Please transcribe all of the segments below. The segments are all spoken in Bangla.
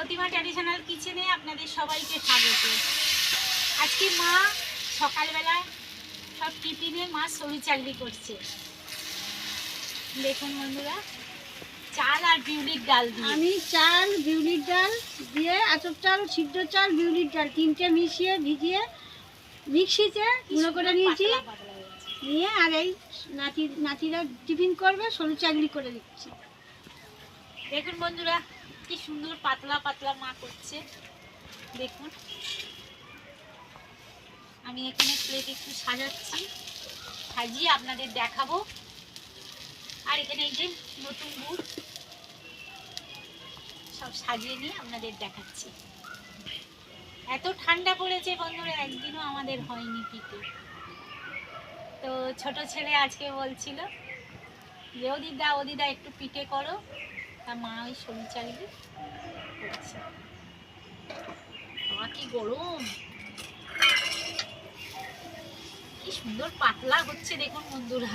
প্রতিমা ট্র্যাডিশনাল কিচেনে আপনাদের সবাইকে স্বাগত। আজকে মা সকালবেলা সব টিফিনে মা সরু চাকরি করছে। দেখুন বন্ধুরা, চাল আর বিউলির ডাল দিয়ে, আমি চাল বিউলির ডাল দিয়ে আতপ চাল সিদ্ধ চাল বিউলির ডাল তিনটে মিশিয়ে ভিজিয়ে মিক্সিতে গুঁড়ো করে নিয়েছি। নিয়ে আর এই নাতিরা টিফিন করবে সরু চাকরি করে দিচ্ছি। দেখুন বন্ধুরা কি সুন্দর পাতলা পাতলা মা করছে। দেখুন আমি এখানে প্লেট একটু সাজাচ্ছি, সাজিয়ে আপনাদের দেখাবো। আর এখানে এই যে নতুন গুড় সব সাজিয়ে নিয়ে আপনাদের দেখাচ্ছি। এত ঠান্ডা পড়েছে বন্ধুরা, একদিনও আমাদের হয়নি পিঠে। তো ছোট ছেলে আজকে বলছিল যে ওদিদা একটু পিঠে করো, তা মা ওই সরু চাকরি করছে। বাবা কি গরম, কি সুন্দর পাতলা হচ্ছে দেখুন বন্ধুরা।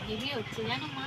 হেভি হচ্ছে জানো মা।